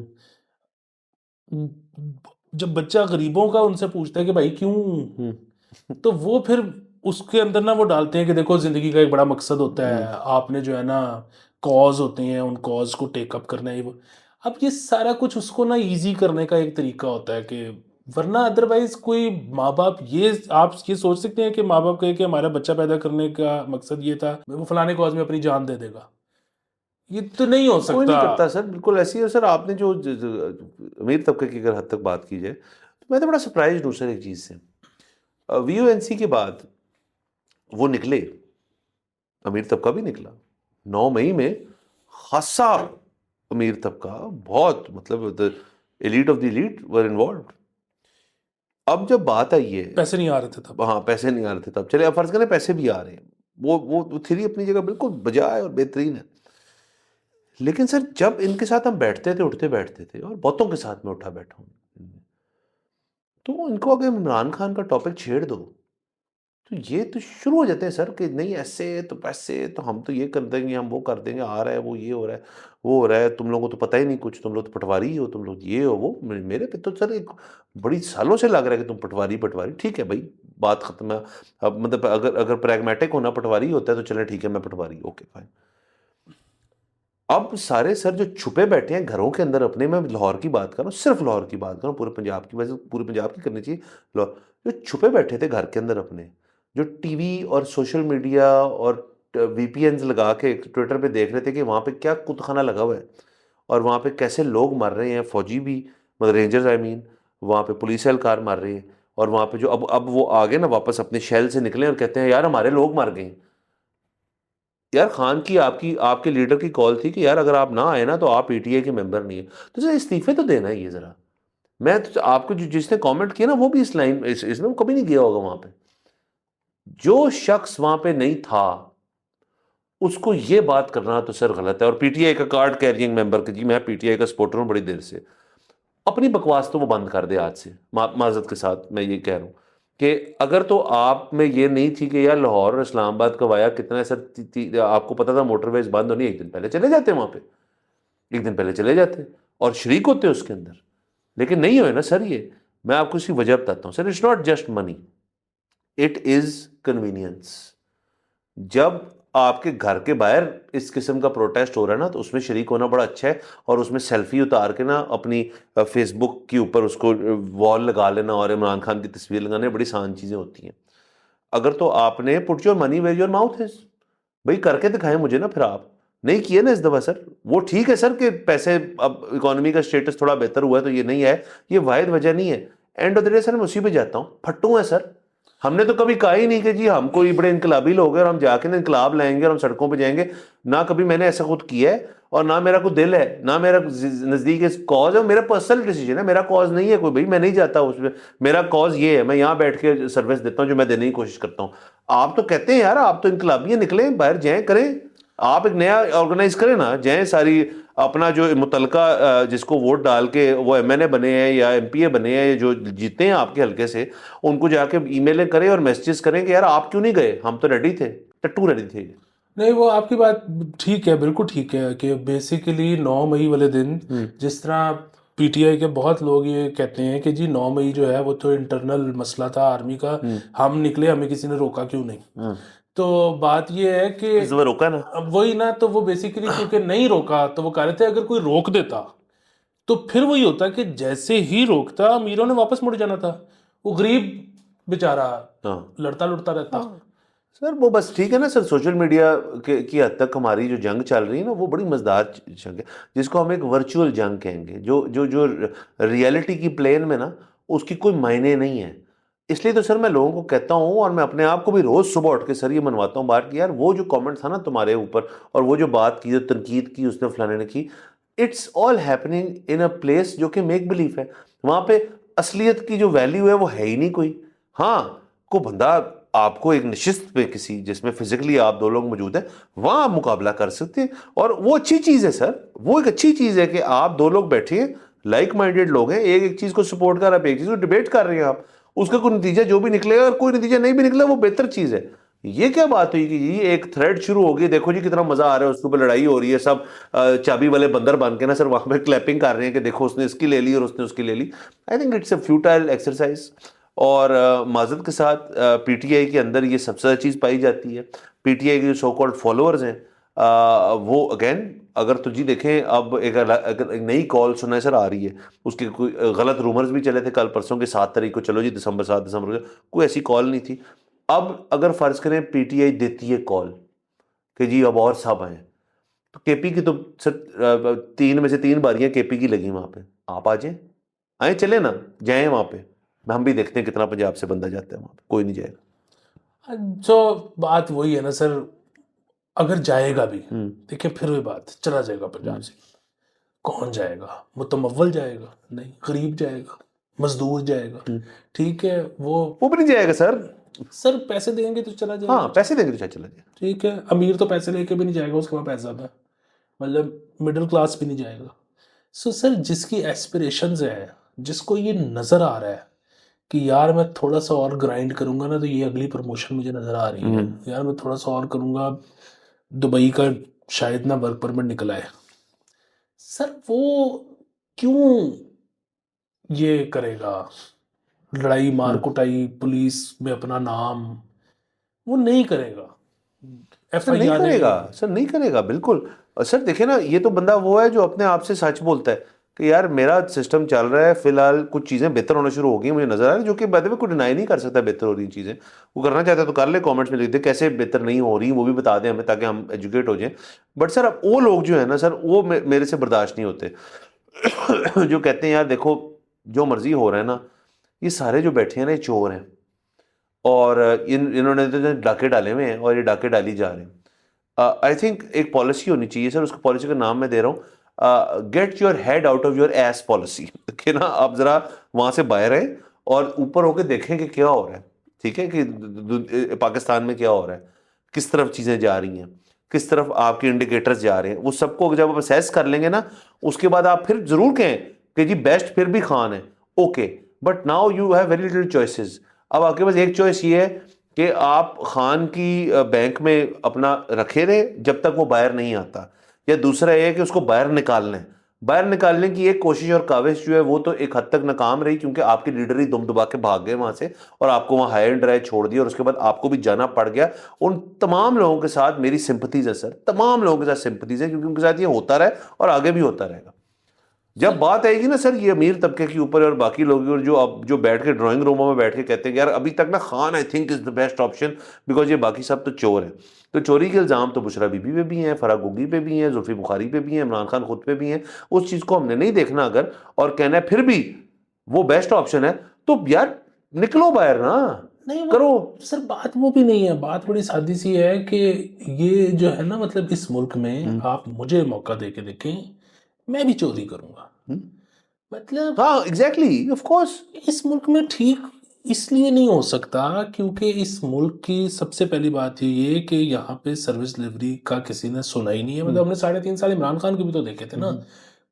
जब बच्चा गरीबों का उनसे पूछता है कि भाई क्यों, तो वो फिर उसके अंदर ना वो डालते हैं कि देखो जिंदगी का एक बड़ा मकसद होता है, आपने जो है ना कॉज होते हैं, उन कॉज को टेकअप करना है वो। अब ये सारा कुछ उसको ना इजी करने का एक तरीका होता है कि वरना अदरवाइज कोई माँ बाप, ये आप ये सोच सकते हैं कि माँ बाप कहे कि हमारा बच्चा पैदा करने का मकसद ये था, वो फलाने कॉज में अपनी जान दे देगा, ये तो नहीं हो कोई नहीं सकता। करता सर, बिल्कुल ऐसी है सर। आपने जो अमीर तबके की अगर हद तक बात की जाए, तो मैं तो बड़ा सरप्राइज हूँ सर एक चीज़ से। वीओएनसी के बाद वो निकले, अमीर तबका भी निकला 9 मई में, खासा अमीर तबका, बहुत, मतलब the elite of the elite were involve. अब जब बात आई है, पैसे नहीं आ रहे थे तब। हाँ पैसे नहीं आ रहे थे तब, चले अब फर्ज करें पैसे भी आ रहे हैं, वो थ्री अपनी जगह बिल्कुल बजा है और बेहतरीन है। लेकिन सर जब इनके साथ हम बैठते थे, उठते बैठते थे, और बहुतों के साथ में उठा बैठा हूँ, तो इनको अगर इमरान खान का टॉपिक छेड़ दो, तो ये तो शुरू हो जाते हैं सर कि नहीं ऐसे तो पैसे तो हम तो ये कर देंगे, हम वो कर देंगे, आ रहा है वो, ये हो रहा है वो हो रहा है, तुम लोगों को तो पता ही नहीं कुछ, तुम लोग तो पटवारी हो, तुम लोग ये हो वो। मेरे पे तो सर एक बड़ी सालों से लग रहा है कि तुम पटवारी पटवारी, ठीक है भाई, बात खत्म है। अब मतलब अगर अगर प्रैग्मेटिक होना पटवारी होता है तो चले ठीक है, मैं पटवारी, ओके फाइन। अब सारे सर जो छुपे बैठे हैं घरों के अंदर अपने, मैं लाहौर की बात कर रहा हूँ, सिर्फ लाहौर की बात कर रहा हूँ, पूरे पंजाब की, वैसे पूरे पंजाब की करनी चाहिए। जो छुपे बैठे थे घर के अंदर अपने, जो टीवी और सोशल मीडिया और वीपीएन्स लगा के ट्विटर पे देख रहे थे कि वहाँ पे क्या कुतखाना लगा हुआ है, और वहाँ पे कैसे लोग मर रहे हैं, फौजी भी, मतलब रेंजर्स आई मीन, वहाँ पे पुलिस एहलकार मर रहे हैं। और वहाँ पे जो अब वो आ गए ना वापस अपने शैल से निकले और कहते हैं यार हमारे लोग मर गए। यार खान की आपकी आपके लीडर की कॉल थी कि यार अगर आप ना आए ना तो आप पीटीआई के मेंबर नहीं है, तो सर इस्तीफे तो देना ही है जरा। मैं तो आपको जिसने कमेंट किया ना वो भी इस लाइन इसमें कभी नहीं गया होगा वहां पे। जो शख्स वहां पे नहीं था उसको ये बात करना तो सर गलत है। और पीटीआई का कार्ड कैरिंग मेंबर कि जी मैं पीटीआई का सपोर्टर हूँ बड़ी देर से, अपनी बकवास तो वो बंद कर दे आज से। माजरत के साथ मैं ये कह रहा हूँ कि अगर तो आप में ये नहीं थी कि यार लाहौर और इस्लामाबाद का वाया कितना है सर, आपको पता था मोटरवेज बंद होनी, एक दिन पहले चले जाते वहाँ पे, एक दिन पहले चले जाते और शरीक होते उसके अंदर, लेकिन नहीं हुए ना सर। ये मैं आपको इसकी वजह बताता हूँ sir, it's not just money, it is convenience. जब आपके घर के बाहर इस किस्म का प्रोटेस्ट हो रहा है ना, तो उसमें शरीक होना बड़ा अच्छा है, और उसमें सेल्फी उतार के ना अपनी फेसबुक के ऊपर उसको वॉल लगा लेना और इमरान खान की तस्वीर लगाना बड़ी आसान चीज़ें होती हैं। अगर तो आपने put your money where your mouth is, भाई करके दिखाएं मुझे ना। फिर आप नहीं किए ना इस दफ़ा सर, वो ठीक है सर कि पैसे, अब इकोनॉमी का स्टेटस थोड़ा बेहतर हुआ है तो ये नहीं है, ये वाहिद वजह नहीं है। End of the day sir मैं उसी पे जाता हूँ, फट्टू है सर। हमने तो कभी कहा ही नहीं कि जी हम कोई बड़े इनकलाबी लोग हैं और हम जाके ना इनकलाब लाएंगे और हम सड़कों पे जाएंगे। ना कभी मैंने ऐसा खुद किया है, और ना मेरा कोई दिल है, ना मेरा नज़दीक कॉज है। मेरा पर्सनल डिसीजन है, मेरा कॉज नहीं है कोई, भाई मैं नहीं जाता उसमें। मेरा कॉज ये है, मैं यहाँ बैठ के सर्विस देता हूँ जो मैं देने की कोशिश करता हूँ। आप तो कहते हैं यार आप तो इनकलाबियाँ निकले, बाहर जाएँ करें, आप एक नया ऑर्गेनाइज करें ना, जाएँ सारी अपना जो मुतलका जिसको वोट डाल के वो एमएनए बने हैं या एमपीए बने हैं, जो जीते हैं आपके हल्के से, उनको जाके ईमेलें करें और मैसेजेस करें कि यार आप क्यों नहीं गए, हम तो रेडी थे, टट्टू रेडी थे। नहीं, वो आपकी बात ठीक है, बिल्कुल ठीक है कि बेसिकली 9 मई वाले दिन जिस तरह पीटीआई के बहुत लोग ये कहते हैं कि जी 9 मई जो है वो तो इंटरनल मसला था आर्मी का, हम निकले, हमें किसी ने रोका क्यों नहीं। तो बात ये है कि इस बार रोका ना, अब वही ना, तो वो बेसिकली क्योंकि नहीं रोका तो वो कह रहे थे अगर कोई रोक देता तो फिर वही होता कि जैसे ही रोकता अमीरों ने वापस मुड़ जाना था, वो गरीब बेचारा लड़ता लुड़ता रहता। सर वो बस ठीक है ना सर, सोशल मीडिया की हद तक हमारी जो जंग चल रही है ना वो बड़ी मजेदार जंग है, जिसको हम एक वर्चुअल जंग कहेंगे। जो जो जो रियलिटी की प्लेन में ना उसकी कोई मायने नहीं है। इसलिए तो सर मैं लोगों को कहता हूँ, और मैं अपने आप को भी रोज़ सुबह उठ के सर ये मनवाता हूँ बात कि यार वो जो कमेंट था ना तुम्हारे ऊपर, और वो जो बात की, जो तनकीद की उसने फलाने ने की, it's all happening in a place जो कि मेक बिलीफ है। वहाँ पे असलियत की जो वैल्यू है वो है ही नहीं कोई। हाँ, को बंदा आपको एक निश्चित पे किसी जिसमें फिजिकली आप दो लोग मौजूद हैं वहां आप मुकाबला कर सकते हैं, और वो अच्छी चीज़ है सर। वो एक अच्छी चीज़ है कि आप दो लोग बैठे हैं, लाइक माइंडेड लोग हैं, एक एक चीज़ को सपोर्ट कर रहे हैं, एक चीज़ को डिबेट कर रहे हैं आप, उसका कोई नतीजा जो भी निकलेगा, और कोई नतीजा नहीं भी निकला वो बेहतर चीज़ है। ये क्या बात हुई कि जी एक थ्रेड शुरू हो गई, देखो जी कितना मजा आ रहा है, उसके ऊपर लड़ाई हो रही है, सब चाबी वाले बंदर बन के ना सर वहां पे क्लैपिंग कर रहे हैं कि देखो उसने इसकी ले ली और उसने उसकी ले ली। I think it's a futile exercise. और माजरत के साथ पीटीआई के अंदर ये सबसे ज़्यादा चीज़ पाई जाती है। पीटीआई के जो सो कॉल्ड फॉलोअर्स हैं वो अगेन, अगर तो जी देखें अब एक नई कॉल सुना सर आ रही है, उसके कोई गलत रूमर्स भी चले थे कल परसों के 7 तारीख को, चलो जी दिसंबर 7 दिसंबर को, कोई ऐसी कॉल नहीं थी। अब अगर फ़र्ज़ करें पीटीआई देती है कॉल कि जी अब और सब आए, तो केपी की तो सर 3 में से 3 बारियां केपी की लगी वहाँ पे, आप आ जाएं, आए चले ना, जाएं वहाँ पे, हम भी देखते हैं कितना पंजाब से बंदा जाता है वहाँ पे, कोई नहीं जाएगा। तो बात वही है ना सर, अगर जाएगा भी देखिए फिर भी बात चला जाएगा पंजाब से, कौन जाएगा? मुतमव्वल जाएगा? नहीं, गरीब जाएगा, मजदूर जाएगा, ठीक है, वो भी नहीं जाएगा सर। सर पैसे देंगे तो चला जाएगा। हाँ पैसे देंगे तो शायद चला जाएगा। ठीक है, अमीर तो पैसे लेके भी नहीं जाएगा, उसके पास पैसा था, मतलब मिडिल क्लास भी नहीं जाएगा। सो सर जिसकी एस्पिरेशंस है, जिसको ये नज़र आ रहा है कि यार मैं थोड़ा सा और ग्राइंड करूंगा ना तो ये अगली प्रमोशन मुझे नज़र आ रही है, यार मैं थोड़ा सा और करूंगा, दुबई का शायद ना वर्क परमिट निकला है, सर वो क्यों ये करेगा? लड़ाई मार कुटाई, पुलिस में अपना नाम, वो नहीं करेगा। सर नहीं करेगा, सर नहीं करेगा बिल्कुल। और सर देखे ना, ये तो बंदा वो है जो अपने आप से सच बोलता है कि यार मेरा सिस्टम चल रहा है, फिलहाल कुछ चीज़ें बेहतर होना शुरू हो गई मुझे नजर आ रहा है, जो कि बाद में कोई डिनाई नहीं कर सकता बेहतर हो रही चीज़ें। वो करना चाहता है तो कर ले, कमेंट्स में लिख दे कैसे बेहतर नहीं हो रही, वो भी बता दें हमें ताकि हम एजुकेट हो जाएं। बट सर अब वो लोग जो है ना सर, वो मेरे से बर्दाश्त नहीं होते जो कहते हैं यार देखो जो मर्जी हो रहा है ना, ये सारे जो बैठे हैं ना ये चोर हैं, और इन्होंने तो डाके डाले हुए हैं और ये डाके डाली जा रहे हैं। आई थिंक एक पॉलिसी होनी चाहिए सर, उसको पॉलिसी का नाम मैं दे रहा हूँ, get your head out of your S policy. कि ना आप जरा वहां से बाहर आए और ऊपर होकर देखें कि क्या हो रहा है, ठीक है, कि पाकिस्तान में क्या हो रहा है, किस तरफ चीज़ें जा रही हैं, किस तरफ आपके इंडिकेटर्स जा रहे हैं, वो सबको जब आप असेस कर लेंगे ना, उसके बाद आप फिर जरूर कहें कि जी बेस्ट फिर भी खान है, okay, but now you have very little choices. अब आपके पास एक चॉइस ये है कि आप खान की बैंक में अपना रखे रहे जब तक वो बाहर नहीं आता, या दूसरा ये है कि उसको बाहर निकालना है। बाहर निकालने की एक कोशिश और काविश जो है वो तो एक हद तक नाकाम रही, क्योंकि आपके लीडर ही दुम दबा के भाग गए वहां से और आपको वहां हाई एंड ड्राई छोड़ दिया, और उसके बाद आपको भी जाना पड़ गया। उन तमाम लोगों के साथ मेरी सिंपथीज है सर, तमाम लोगों के साथ सिंपथीज है, क्योंकि उनके साथ ये होता रहा है और आगे भी होता रहेगा। जब बात आएगी ना सर ये अमीर तबके के ऊपर और बाकी लोग, और जो अब जो बैठ के ड्राइंग रूमों में बैठ के कहते हैं कि यार अभी तक ना Khan I think is the best option because ये बाकी सब तो चोर है, तो चोरी के इल्जाम तो बुशरा बीबी पे भी हैं, फराह गुगी पे भी हैं, जुल्फी बुखारी पे भी हैं, इमरान खान खुद पे भी हैं। उस चीज को हमने नहीं देखना अगर, और कहना है फिर भी वो बेस्ट ऑप्शन है, तो यार निकलो बाहर ना, नहीं करो। सर बात वो भी नहीं है, बात बड़ी सादी सी है कि ये जो है ना, मतलब इस मुल्क में आप मुझे मौका दे के देखें, मैं भी चोरी करूंगा। मतलब हाँ एग्जैक्टली, ऑफ कोर्स। इस मुल्क में ठीक इसलिए नहीं हो सकता क्योंकि इस मुल्क की सबसे पहली बात ये कि यहाँ पे सर्विस डिलीवरी का किसी ने सुना ही नहीं है। मतलब हमने 3.5 साल इमरान खान के भी तो देखे थे ना,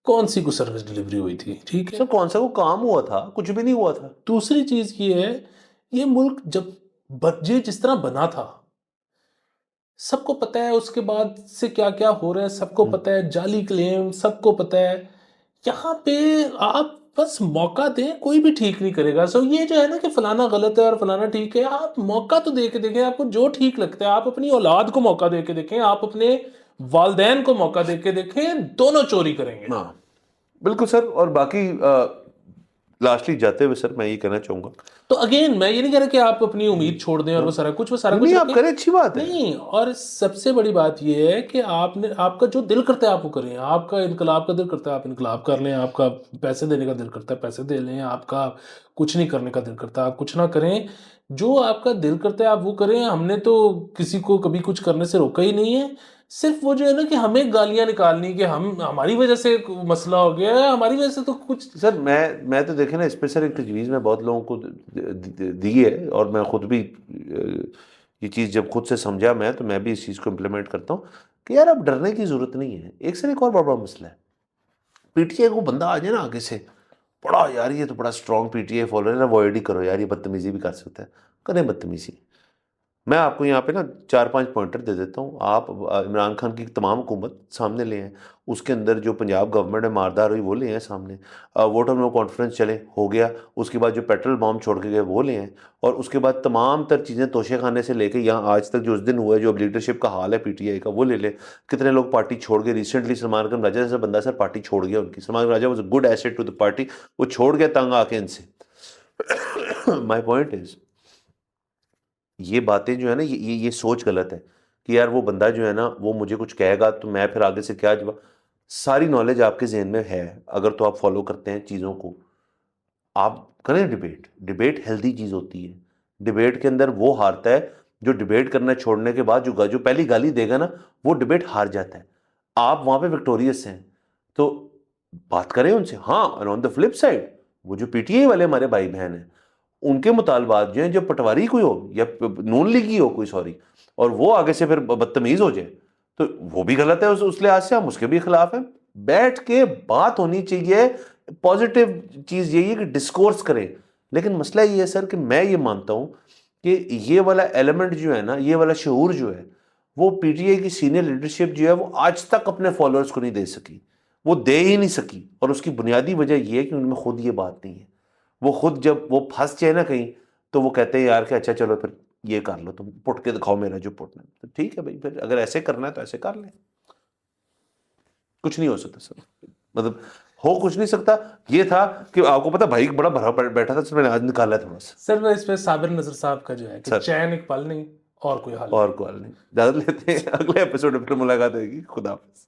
कौन सी कुछ सर्विस डिलीवरी हुई थी, ठीक है। सर कौन सा को काम हुआ था, कुछ भी नहीं हुआ था। दूसरी चीज ये है, ये मुल्क जब ये जिस तरह बना था सबको पता है, उसके बाद से क्या क्या हो रहा है सबको पता है, जाली क्लेम सबको पता है। यहाँ पे आप बस मौका दें, कोई भी ठीक नहीं करेगा। सो ये जो है ना कि फलाना गलत है और फलाना ठीक है, आप मौका तो दे के देखें, आपको जो ठीक लगता है। आप अपनी औलाद को मौका दे के देखें, आप अपने वालदैन को मौका दे के देखें, दोनों चोरी करेंगे। हाँ बिल्कुल सर। और बाकी लास्टली जाते हुए सर मैं ये कहना चाहूंगा, तो अगेन मैं ये नहीं कह रहा कि आप अपनी उम्मीद छोड़ दें और वो सारा कुछ नहीं आप रखें। करें, अच्छी बात है। नहीं, और सबसे बड़ी बात यह है कि आपने, आपका जो दिल करता है आप वो करें। आपका इनकलाब का दिल करता है आप इनकलाब कर लें, आपका पैसे देने का दिल करता है पैसे दे लें, आपका कुछ नहीं करने का दिल करता है आप कुछ ना करें। जो आपका दिल करता है आप वो करें। हमने तो किसी को कभी कुछ करने से रोका ही नहीं है। सिर्फ वो जो है ना कि हमें गालियां निकालनी कि हम, हमारी वजह से मसला हो गया है, हमारी वजह से तो कुछ। सर मैं तो देखे ना, इस पर सर एक तजवीज़ मैं बहुत लोगों को दी है, और मैं खुद भी ये चीज़ जब खुद से समझा मैं, तो मैं भी इस चीज़ को इम्प्लीमेंट करता हूँ कि यार अब डरने की ज़रूरत नहीं है। एक सर एक और बड़ा मसला है, पीटीआई को बंदा आ जाए ना आगे से, बड़ा यार ये तो बड़ा स्ट्रॉन्ग पीटीआई फॉलोअर है, अवॉइड ही करो यार, ये बदतमीजी भी कर सकता है, करें बदतमीजी। मैं आपको यहाँ पे ना 4-5 पॉइंटर दे देता हूँ। आप इमरान खान की तमाम हुकूमत सामने ले आए, उसके अंदर जो पंजाब गवर्नमेंट है मारदार हुई वो ले आए सामने, वोट ऑफ नो कॉन्फ्रेंस चले हो गया, उसके बाद जो पेट्रोल बॉम्ब छोड़ के गए वो ले आए, और उसके बाद तमाम तर चीज़ें तोशे खाने से लेके यहाँ आज तक जो उस दिन हुआ है, जो अब लीडरशिप का हाल है पीटीआई का वो ले ले। कितने लोग पार्टी छोड़ के, रिसेंटली सलमान खान राजा जैसा बंदा सर पार्टी छोड़ गया उनकी, Salman Raja was a good asset to the party, वो छोड़ गया तंग आके इनसे। माई पॉइंट इज, ये बातें जो है ना, ये सोच गलत है कि यार वो बंदा जो है ना वो मुझे कुछ कहेगा तो मैं फिर आगे से क्या जवाब। सारी नॉलेज आपके जहन में है अगर तो आप फॉलो करते हैं चीज़ों को, आप करें डिबेट। डिबेट हेल्दी चीज़ होती है। डिबेट के अंदर वो हारता है जो डिबेट करना छोड़ने के बाद जो पहली गाली देगा ना, वो डिबेट हार जाता है। आप वहाँ पे विक्टोरियस हैं तो बात करें उनसे। हाँ, और ऑन द फ्लिप साइड वो जो पीटीआई वाले हमारे भाई बहन हैं, उनके मुतालबात जो हैं, जब पटवारी कोई हो या नून लीगी हो कोई, सॉरी, और वो आगे से फिर बदतमीज हो जाए तो वो भी गलत है। उस लिहाज से हम उसके भी खिलाफ हैं। बैठ के बात होनी चाहिए। पॉजिटिव चीज़ यही है कि डिस्कोर्स करें। लेकिन मसला ये है सर कि मैं ये मानता हूँ कि ये वाला एलिमेंट जो है ना, ये वाला शऊर जो है, वो पीटीआई की सीनियर लीडरशिप जो है वो आज तक अपने फॉलोअर्स को नहीं दे सकी, वो दे ही नहीं सकी। और उसकी बुनियादी वजह यह है कि उनमें खुद ये बात नहीं है। वो खुद जब वो फंस जाए ना कहीं तो वो कहते हैं यार कि अच्छा चलो फिर ये कर लो, तुम पुट के दिखाओ मेरा जो पुटना है, तो ठीक है भाई, फिर अगर ऐसे करना है तो ऐसे कर लें। कुछ नहीं हो सकता सर, मतलब हो कुछ नहीं सकता। ये था कि आपको पता भाई बड़ा भरा बैठा था, तो मैंने आज निकाला थोड़ा सा। सर मैं इस पे साबिर नजर साहब का जो है कि चैन एक पल नहीं और कोई हाल और कोई हाल नहीं। इजाजत लेते हैं, अगले एपिसोड में फिर मुलाकात होगी। खुदा हाफिज।